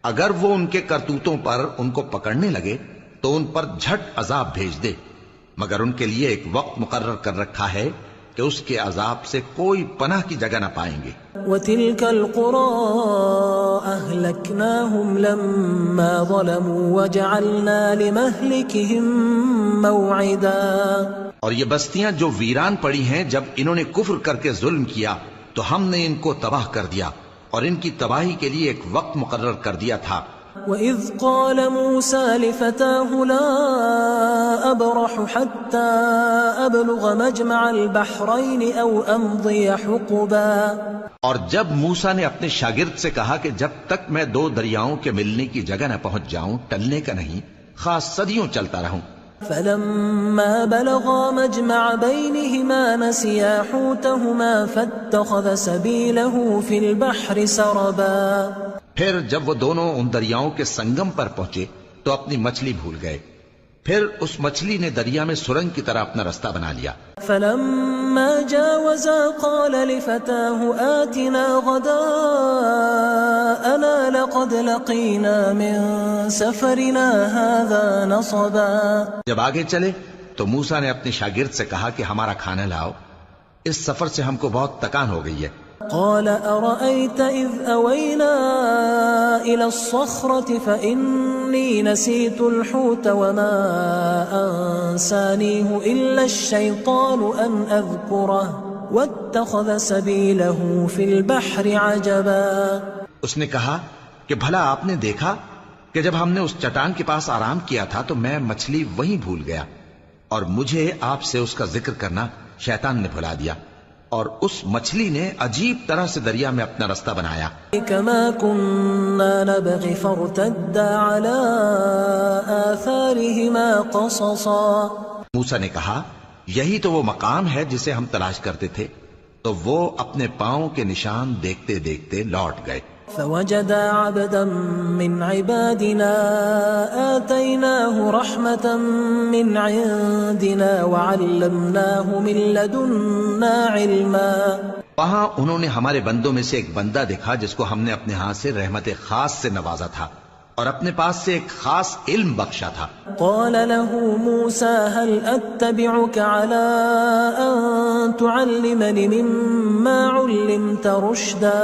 اگر وہ ان کے کرتوتوں پر ان کو پکڑنے لگے تو ان پر جھٹ عذاب بھیج دے، مگر ان کے لیے ایک وقت مقرر کر رکھا ہے کہ اس کے عذاب سے کوئی پناہ کی جگہ نہ پائیں گے۔ وَتِلْكَ الْقُرَىٰ أَهْلَكْنَاهُمْ لَمَّا ظَلَمُوا وَجَعَلْنَا لِمَهْلِكِهِم مَّوْعِدًا۔ اور یہ بستیاں جو ویران پڑی ہیں جب انہوں نے کفر کر کے ظلم کیا تو ہم نے ان کو تباہ کر دیا، اور ان کی تباہی کے لیے ایک وقت مقرر کر دیا تھا۔ وَإِذْ قَالَ مُوسَىٰ لِفَتَاهُ لَا أَبْرَحُ حَتَّىٰ أَبْلُغَ مَجْمَعَ الْبَحْرَيْنِ أَوْ أَمْضِيَ حُقُبًا۔ اور جب موسیٰ نے اپنے شاگرد سے کہا کہ جب تک میں دو دریاؤں کے ملنے کی جگہ نہ پہنچ جاؤں ٹلنے کا نہیں، خاص صدیوں چلتا رہوں۔ فلما بلغا مجمع بينهما نسيا حوتهما فاتخذ سبيله في البحر سربا۔ پھر جب وہ دونوں ان دریاؤں کے سنگم پر پہنچے تو اپنی مچھلی بھول گئے، پھر اس مچھلی نے دریا میں سرنگ کی طرح اپنا رستہ بنا لیا۔ فلما جاوزا قال لفتاه آتنا غداءنا لقد لقينا من سفرنا هذا نصبا۔ جب آگے چلے تو موسیٰ نے اپنے شاگرد سے کہا کہ ہمارا کھانا لاؤ، اس سفر سے ہم کو بہت تکان ہو گئی ہے۔ قال أرأيت إذ أوينا إلى الصخرة فإني نسيت الحوت وما أنسانيه إلا الشيطان أن أذكره واتخذ سبيله في البحر عجبا۔ اس نے کہا کہ بھلا آپ نے دیکھا کہ جب ہم نے اس چٹان کے پاس آرام کیا تھا تو میں مچھلی وہیں بھول گیا، اور مجھے آپ سے اس کا ذکر کرنا شیطان نے بھلا دیا، اور اس مچھلی نے عجیب طرح سے دریا میں اپنا رستہ بنایا۔ كما كنا نبغي فارتدا على آثارهما قصصا۔ موسیٰ نے کہا یہی تو وہ مقام ہے جسے ہم تلاش کرتے تھے، تو وہ اپنے پاؤں کے نشان دیکھتے دیکھتے لوٹ گئے۔ فوجدا عبدا من عبادنا آتيناه رحمة من عندنا وعلمناه من لدنا علما۔ وہاں انہوں نے ہمارے بندوں میں سے ایک بندہ دیکھا جس کو ہم نے اپنے ہاں سے رحمت خاص سے نوازا تھا اور اپنے پاس سے ایک خاص علم بخشا تھا۔ قال له موسى هل أتبعك على أن تعلمني مما علمت رشدا۔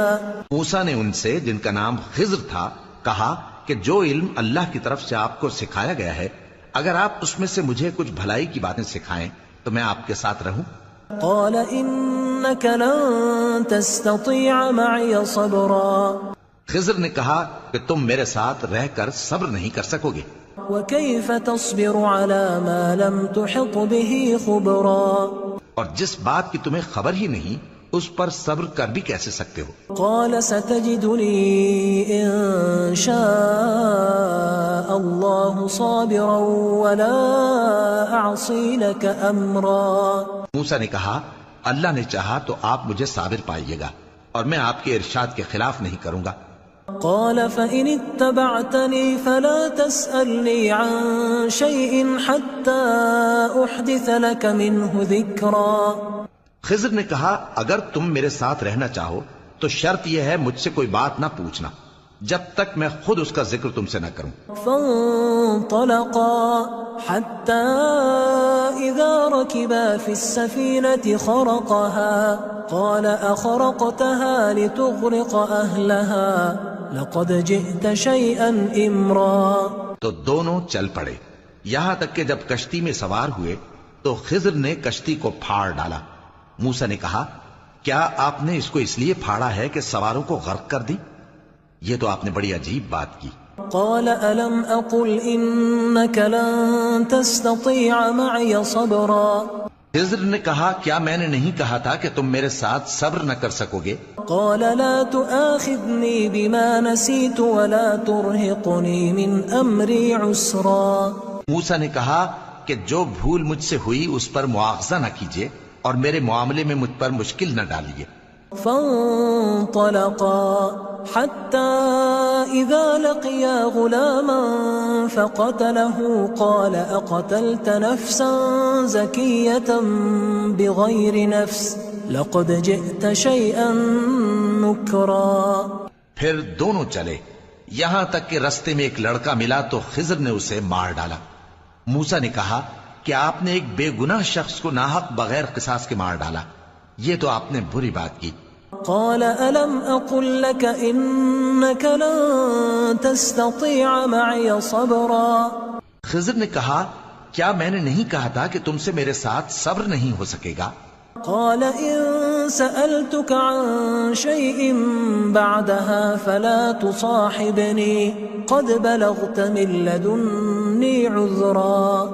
موسیٰ نے ان سے جن کا نام خضر تھا کہا کہ جو علم اللہ کی طرف سے آپ کو سکھایا گیا ہے، اگر آپ اس میں سے مجھے کچھ بھلائی کی باتیں سکھائیں تو میں آپ کے ساتھ رہوں۔ قال إنك لن تستطيع معي صبرا۔ خضر نے کہا کہ تم میرے ساتھ رہ کر صبر نہیں کر سکو گے۔ وكيف تصبر على ما لم تحط به خبرا۔ اور جس بات کی تمہیں خبر ہی نہیں اس پر صبر کر بھی کیسے سکتے ہو؟ قال ستجدني إن شاء الله صابرا ولا أعصي لك أمرا۔ موسیٰ نے کہا اللہ نے چاہا تو آپ مجھے صابر پائیے گا اور میں آپ کے ارشاد کے خلاف نہیں کروں گا۔ قال فإن اتبعتني فلا تسألني عن شيء حتى أحدث لك منه ذكرا۔ خضر نے کہا اگر تم میرے ساتھ رہنا چاہو تو شرط یہ ہے مجھ سے کوئی بات نہ پوچھنا جب تک میں خود اس کا ذکر تم سے نہ کروں۔ فانطلقا حتى إذا ركبا في السفينة خرقها قال أخرقتها لتغرق أهلها لقد جئت شيئا إمرا۔ تو دونوں چل پڑے یہاں تک کہ جب کشتی میں سوار ہوئے تو خضر نے کشتی کو پھاڑ ڈالا۔ موسیٰ نے کہا کیا آپ نے اس کو اس لیے پھاڑا ہے کہ سواروں کو غرق کر دی؟ یہ تو آپ نے بڑی عجیب بات کی۔ قال ألم أقل إنك لن تستطيع معي صبرا۔ خضر نے کہا کیا میں نے نہیں کہا تھا کہ تم میرے ساتھ صبر نہ کر سکو گے؟ قال لا تؤاخذني بما نسيت ولا ترهقني من أمري عسرا۔ موسیٰ نے کہا کہ جو بھول مجھ سے ہوئی اس پر مواخذہ نہ کیجیے اور میرے معاملے میں مجھ پر مشکل نہ ڈالیے۔ فانطلقا حتى إذا لقيا غلاما فقتله قال أقتلت نفسا زكية بغير نفس لقد جئت شيئا نكرا۔ پھر دونوں چلے یہاں تک کہ رستے میں ایک لڑکا ملا تو خضر نے اسے مار ڈالا۔ موسیٰ نے کہا کہ آپ نے ایک بے گناہ شخص کو ناحق بغیر قصاص کے مار ڈالا، یہ تو آپ نے بری بات کی۔ قال ألم أقل لك إنك لن تستطيع معي صبرا۔ خضر نے کہا کیا میں نے نہیں کہا تھا کہ تم سے میرے ساتھ صبر نہیں ہو سکے گا؟ قال إن سألتك عن شيء بعدها فلا تصاحبني قد بلغت من لدني عذرا۔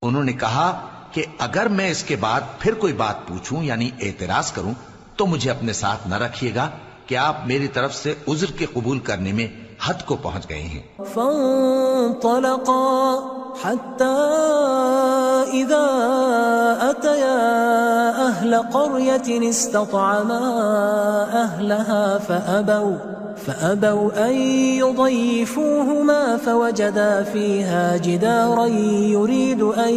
انہوں نے کہا کہ اگر میں اس کے بعد پھر کوئی بات پوچھوں یعنی اعتراض کروں تو مجھے اپنے ساتھ نہ رکھیے گا کہ آپ میری طرف سے عذر کے قبول کرنے میں حد کو پہنچ گئے ہیں۔ فانطلقا حتى إذا أتيا أهل قرية استطعما أهلها فأبوا أن يضيفوهما فوجدا فيها جدارا يريد أن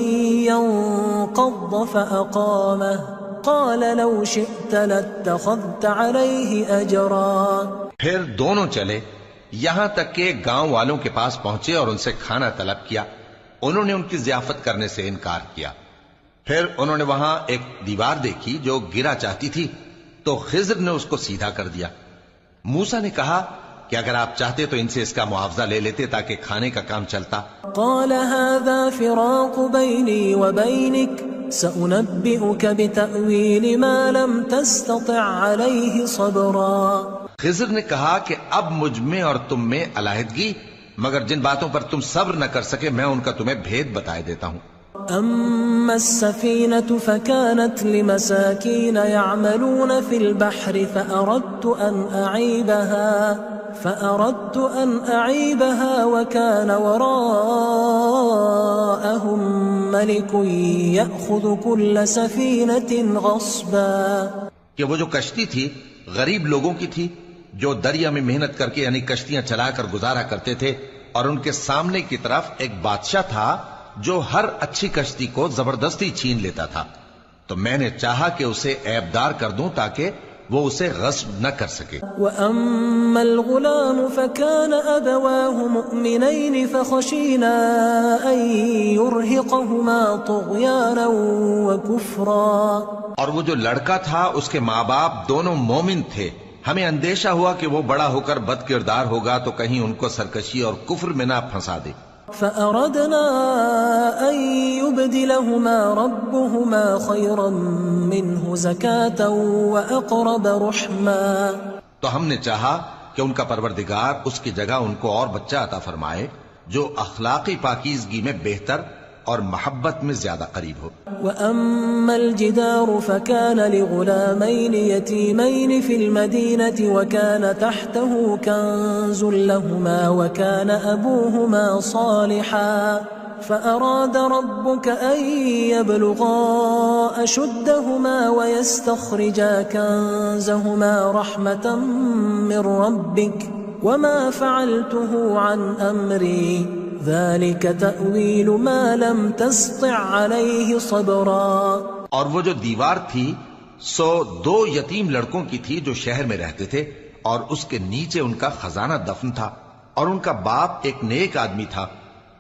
ينقض فأقامه قال لو شئت لاتخذت عليه أجرا۔ پھر دونوں چلے یہاں تک کہ گاؤں والوں کے پاس پہنچے اور ان سے کھانا طلب کیا۔ انہوں نے ان کی ضیافت کرنے سے انکار کیا۔ پھر انہوں نے وہاں ایک دیوار دیکھی جو گرا چاہتی تھی، تو خضر نے اس کو سیدھا کر دیا۔ موسیٰ نے کہا کہ اگر آپ چاہتے تو ان سے اس کا معاوضہ لے لیتے تاکہ کھانے کا کام چلتا۔ قال هذا فراق بيني وبينك سأنبئك بتأويل ما لم تستطع عليه صبرا۔ خضر نے کہا کہ اب مجھ میں اور تم میں علیحدگی، مگر جن باتوں پر تم صبر نہ کر سکے میں ان کا تمہیں بھید بتائے دیتا ہوں۔ أما السفينة فكانت لمساكين يعملون في البحر فأردت أن أعيبها وكان وراءهم ملك يأخذ كل سفينة غصبا۔ کہ وہ جو کشتی تھی غریب لوگوں کی تھی جو دریا میں محنت کر کے یعنی کشتیاں چلا کر گزارا کرتے تھے، اور ان کے سامنے کی طرف ایک بادشاہ تھا جو ہر اچھی کشتی کو زبردستی چھین لیتا تھا، تو میں نے چاہا کہ اسے عیبدار کر دوں تاکہ وہ اسے غصب نہ کر سکے۔ وَأَمَّا الْغُلَامُ فَكَانَ أَبَوَاهُ مُؤْمِنَيْنِ فَخَشِينَا أَن يُرْهِقَهُمَا طُغْيَانًا وَكُفْرًا۔ اور وہ جو لڑکا تھا اس کے ماں باپ دونوں مومن تھے، ہمیں اندیشہ ہوا کہ وہ بڑا ہو کر بد کردار ہوگا تو کہیں ان کو سرکشی اور کفر میں نہ پھنسا دے۔ فأردنا أن يبدلهما ربهما خيرا منه زكاة وأقرب رحما۔ تو ہم نے چاہا کہ ان کا پروردگار اس کی جگہ ان کو اور بچہ عطا فرمائے جو اخلاقی پاکیزگی میں بہتر اور محبت میں زیادہ قریب ہو۔ وأما الجدار فكان لغلامين يتيمين في المدينة وكان تحته كنز لهما وكان أبوهما صالحا فأراد ربك أن يبلغا أشدهما ويستخرجا كنزهما رحمة من ربك وما فعلته عن أمري ذلك تأويل ما لم تستطع عليه صبرا۔ اور وہ جو دیوار تھی سو 2 یتیم لڑکوں کی تھی جو شہر میں رہتے تھے، اور اس کے نیچے ان کا خزانہ دفن تھا، اور ان کا باپ ایک نیک آدمی تھا،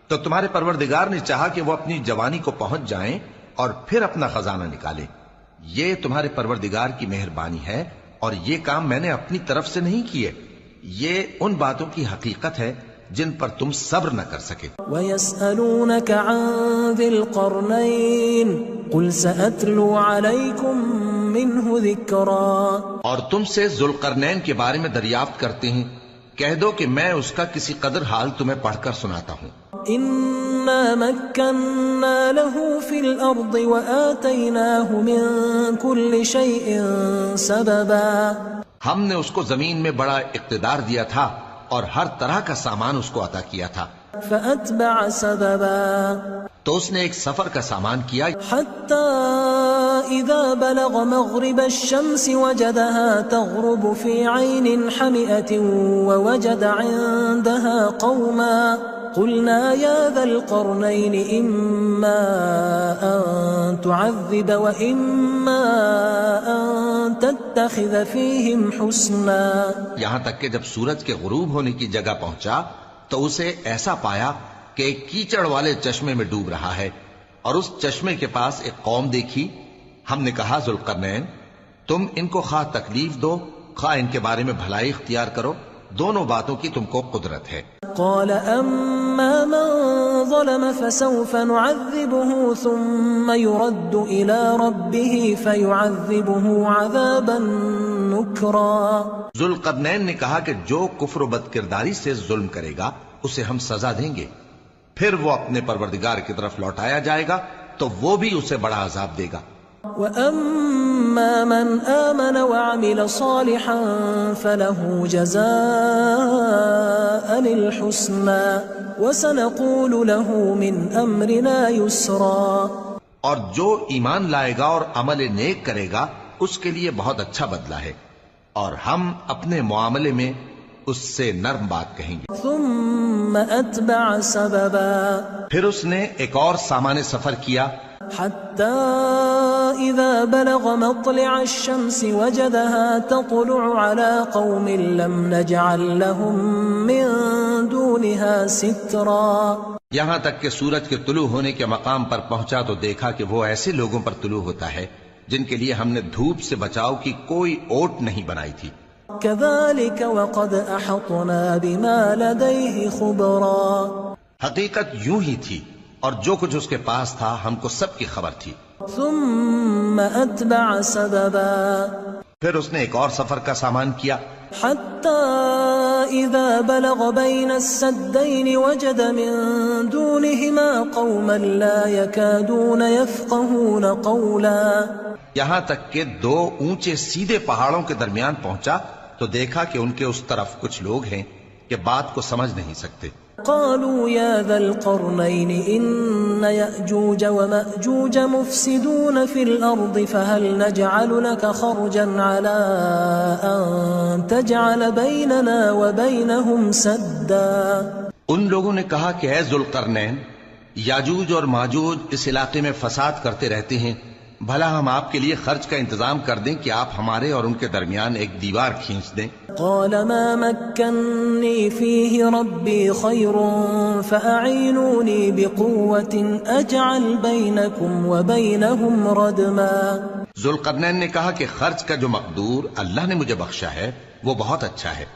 تو تمہارے پروردگار نے چاہا کہ وہ اپنی جوانی کو پہنچ جائیں اور پھر اپنا خزانہ نکالے۔ یہ تمہارے پروردگار کی مہربانی ہے، اور یہ کام میں نے اپنی طرف سے نہیں کیے، یہ ان باتوں کی حقیقت ہے جن پر تم صبر نہ کر سکے۔ وَيَسْأَلُونَكَ عَنْ ذِي الْقَرْنَيْنِ قُلْ سَأَتْلُو عَلَيْكُمْ مِنْهُ ذِكْرًا۔ اور تم سے ذوالقرنین کے بارے میں دریافت کرتے ہیں، کہہ دو کہ میں اس کا کسی قدر حال تمہیں پڑھ کر سناتا ہوں۔ إِنَّا مَكَّنَّا لَهُ فِي الْأَرْضِ وَآتَيْنَاهُ مِنْ كُلِّ شَيْءٍ سَبَبًا۔ ہم نے اس کو زمین میں بڑا اقتدار دیا تھا اور ہر طرح کا سامان اس کو عطا کیا تھا۔ فَأَتْبَعَ سَبَبًا، تو اس نے ایک سفر کا سامان کیا، حَتَّى إِذَا بَلَغَ مَغْرِبَ الشَّمْسِ وَجَدَهَا تَغْرُبُ فِي عَيْنٍ حَمِئَةٍ وَوَجَدَ عِندَهَا قَوْمًا قُلْنَا يَا ذَا الْقَرْنَيْنِ إِمَّا أَن تُعَذِّبَ وَإِمَّا أَن تَتَّخِذَ فِيهِمْ حُسْنًا۔ یہاں تک کہ جب سورج کے غروب ہونے کی جگہ پہنچا تو اسے ایسا پایا کہ ایک کیچڑ والے چشمے میں ڈوب رہا ہے، اور اس چشمے کے پاس ایک قوم دیکھی۔ ہم نے کہا ذوالقرنین تم ان کو خواہ تکلیف دو خواہ ان کے بارے میں بھلائی اختیار کرو، دونوں باتوں کی تم کو قدرت ہے۔ قال أما من ظلم فسوف نعذبه ثم يرد إلى ربه فيعذبه عذابا نكرا۔ ذوالقرنین نے کہا کہ جو کفر و بد کرداری سے ظلم کرے گا اسے ہم سزا دیں گے، پھر وہ اپنے پروردگار کی طرف لوٹایا جائے گا تو وہ بھی اسے بڑا عذاب دے گا۔ وَأَمَّا مَنْ آمَنَ وَعَمِلَ صَالِحًا فَلَهُ جَزَاءً الْحُسْنَى وَسَنَقُولُ لَهُ مِنْ أَمْرِنَا يُسْرًا. اور جو ایمان لائے گا اور عمل نیک کرے گا اس کے لیے بہت اچھا بدلہ ہے، اور ہم اپنے معاملے میں اس سے نرم بات کہیں گے. ثُمَّ أَتْبَعَ سَبَبًا. پھر اس نے ایک اور سامان سفر کیا، حتى إذا بلغ مطلع الشمس وجدها تطلع على قوم لم نجعل لهم من دونها سترا. یہاں تک کہ سورج کے طلوع ہونے کے مقام پر پہنچا تو دیکھا کہ وہ ایسے لوگوں پر طلوع ہوتا ہے جن کے لیے ہم نے دھوپ سے بچاؤ کی کوئی اوٹ نہیں بنائی تھی. كذلك وقد أحطنا بما لديه خبرا. حقیقت یوں ہی تھی اور جو کچھ اس کے پاس تھا ہم کو سب کی خبر تھی. ثم أتبع سببا. پھر اس نے ایک اور سفر کا سامان کیا، حتى إذا بلغ بين السدين وجد من دونهما قوما لا يكادون يفقهون قولا. یہاں تک کہ دو اونچے سیدھے پہاڑوں کے درمیان پہنچا تو دیکھا کہ ان کے اس طرف کچھ لوگ ہیں کہ بات کو سمجھ نہیں سکتے. قالوا يا ذا القرنين إن يأجوج ومأجوج مفسدون في الأرض فهل نجعل لك خرجا على أن تجعل بيننا وبينهم سدا. ان لوگوں نے کہا کہ اے ذوالقرنین، یاجوج اور ماجوج اس علاقے میں فساد کرتے رہتے ہیں، بھلا ہم آپ کے لیے خرچ کا انتظام کر دیں کہ آپ ہمارے اور ان کے درمیان ایک دیوار کھینچ دیں. قال ما مكنني فيه ربي خير فأعينوني بقوة أجعل بينكم وبينهم ردما. ذوالقرنین نے کہا کہ خرچ کا جو مقدور اللہ نے مجھے بخشا ہے وہ بہت اچھا ہے،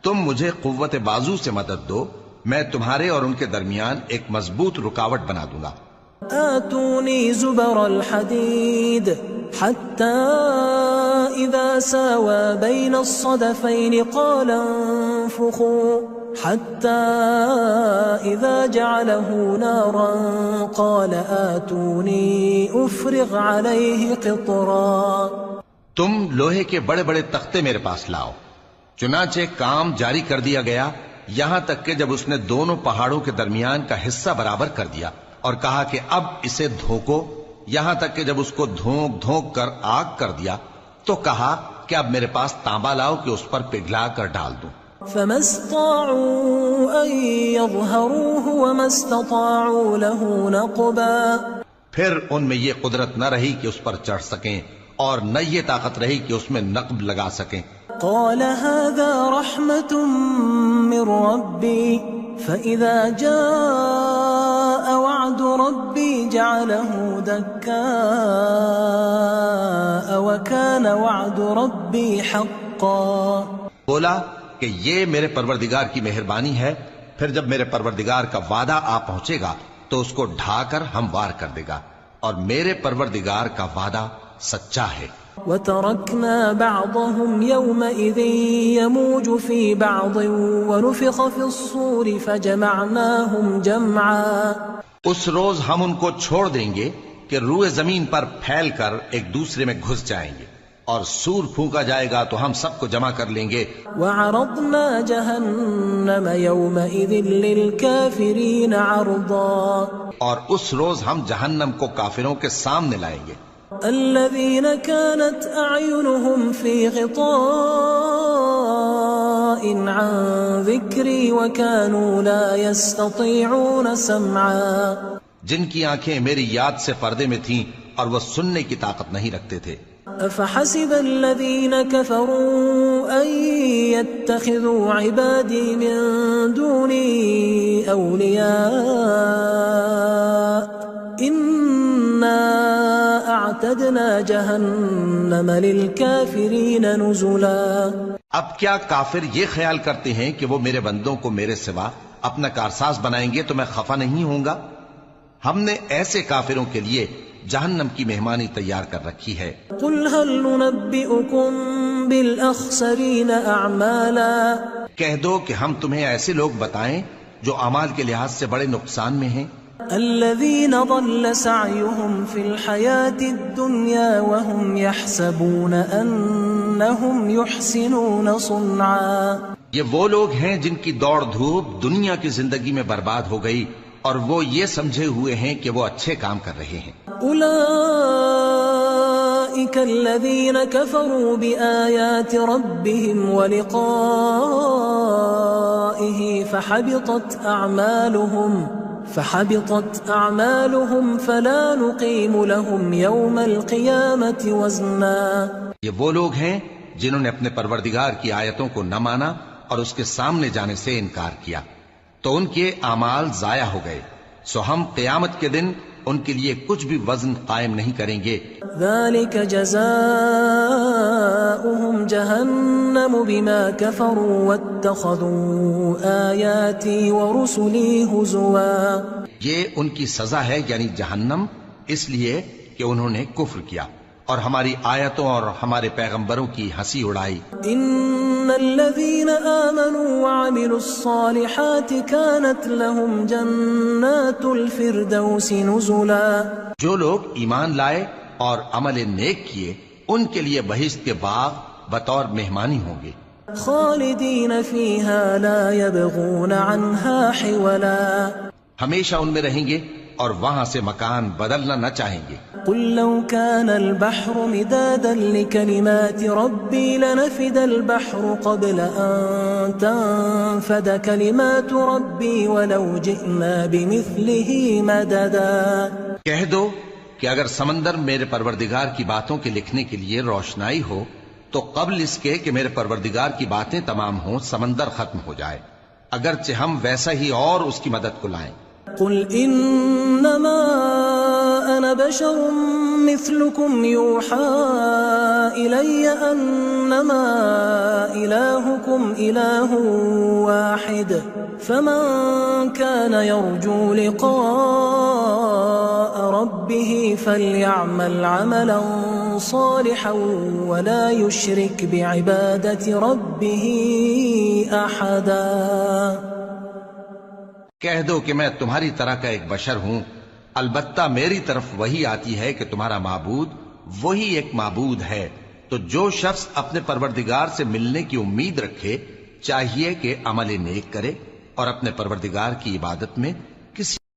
تم مجھے قوت بازو سے مدد دو، میں تمہارے اور ان کے درمیان ایک مضبوط رکاوٹ بنا دوں گا. آتوني زبر الحديد حتى إذا ساوى بين الصدفين قال انفخوا حتى إذا جعله نارا قال آتوني أفرغ عليه قطرا. تم لوہے کے بڑے بڑے تختے میرے پاس لاؤ. چنانچہ کام جاری کر دیا گیا یہاں تک کہ جب اس نے دونوں پہاڑوں کے درمیان کا حصہ برابر کر دیا اور کہا کہ اب اسے دھوکو، یہاں تک کہ جب اس کو دھونک دھونک کر آگ کر دیا تو کہا کہ اب میرے پاس تانبا لاؤ کہ اس پر پگھلا کر ڈال دوں. فما استطاعوا ان يظهروه وما استطاعوا له نقبا. پھر ان میں یہ قدرت نہ رہی کہ اس پر چڑھ سکیں اور نہ یہ طاقت رہی کہ اس میں نقب لگا سکیں. قال هذا رحمة من ربي فإذا جاء وعد ربي جعله دكاء وكان وعد ربي حقا. بولا کہ یہ میرے پروردگار کی مہربانی ہے، پھر جب میرے پروردگار کا وعدہ آ پہنچے گا تو اس کو ڈھا کر ہموار کر دے گا، اور میرے پروردگار کا وعدہ سچا ہے. وَتَرَكْنَا بَعْضَهُمْ يَوْمَئِذٍ يَمُوجُ فِي بَعْضٍ وَنُفِخَ فِي الصُّورِ فَجَمَعْنَاهُمْ جَمْعًا. اس روز ہم ان کو چھوڑ دیں گے کہ روئے زمین پر پھیل کر ایک دوسرے میں گھس جائیں گے، اور سور پھونکا جائے گا تو ہم سب کو جمع کر لیں گے. وَعَرَضْنَا جَهَنَّمَ يَوْمَئِذٍ لِلْكَافِرِينَ عَرْضًا. اور اس روز ہم جہنم کو کافروں کے سامنے لائیں گے. الذين كانت أعينهم في غطاء عن ذكري وكانوا لا يستطيعون سمعا. جن کی آنکھیں میری یاد سے پردے میں تھیں اور وہ سننے کی طاقت نہیں رکھتے تھے. أفحسب الذين كفروا أن يتخذوا عبادي من دوني أولياء إنا أعتدنا جهنم للكافرين نزلا. اب کیا کافر یہ خیال کرتے ہیں کہ وہ میرے بندوں کو میرے سوا اپنا کارساز بنائیں گے تو میں خفا نہیں ہوں گا؟ ہم نے ایسے کافروں کے لیے جہنم کی مہمانی تیار کر رکھی ہے. قل هل ننبئكم بالأخسرين أعمالا. کہہ دو کہ ہم تمہیں ایسے لوگ بتائیں جو اعمال کے لحاظ سے بڑے نقصان میں ہیں. الذين ضل سعيهم في الحياة الدنيا وهم يحسبون أنهم يحسنون صنعا. یہ وہ لوگ ہیں جن کی دوڑ دھوپ دنیا کی زندگی میں برباد ہو گئی اور وہ یہ سمجھے ہوئے ہیں کہ وہ اچھے کام کر رہے ہیں. أولئك الذين كفروا بآيات ربهم ولقائه فحبطت أعمالهم فلا نقيم لهم يوم القيامة وزنا. یہ وہ لوگ ہیں جنہوں نے اپنے پروردگار کی آیتوں کو نہ مانا اور اس کے سامنے جانے سے انکار کیا تو ان کے اعمال ضائع ہو گئے، سو ہم قیامت کے دن ان کے لیے کچھ بھی وزن قائم نہیں کریں گے. ذلك جزاؤهم جہنم بما كفروا واتخذوا آیاتی ورسلی ہزوا. یہ ان کی سزا ہے یعنی جہنم، اس لیے کہ انہوں نے کفر کیا اور ہماری آیتوں اور ہمارے پیغمبروں کی ہنسی اڑائی. ان الذين آمنوا وعملوا الصالحات كانت لهم جنات الفردوس نزلا. جو لوگ ایمان لائے اور عمل نیک کیے ان کے لیے بہشت کے باغ بطور مہمانی ہوں گے. خالدین فیہا لا یبغون عنہا حولا. ہمیشہ ان میں رہیں گے اور وہاں سے مکان بدلنا نہ چاہیں گے. قل لو كان البحر مدادا لكلمات ربي لنفد البحر قبل أن تنفد كلمات ربي ولو جئنا بمثله مددا. کہہ دو کہ اگر سمندر میرے پروردگار کی باتوں کے لکھنے کے لیے روشنائی ہو تو قبل اس کے کہ میرے پروردگار کی باتیں تمام ہوں سمندر ختم ہو جائے، اگرچہ ہم ویسا ہی اور اس کی مدد کو لائیں. قل انما انا بشر مثلكم يوحى الي انما الهكم اله واحد فمن كان يرجو لقاء ربه فليعمل عملا صالحا ولا يشرك بعبادة ربه احدا. کہہ دو کہ میں تمہاری طرح کا ایک بشر ہوں، البتہ میری طرف وہی آتی ہے کہ تمہارا معبود وہی ایک معبود ہے، تو جو شخص اپنے پروردگار سے ملنے کی امید رکھے چاہیے کہ عمل نیک کرے اور اپنے پروردگار کی عبادت میں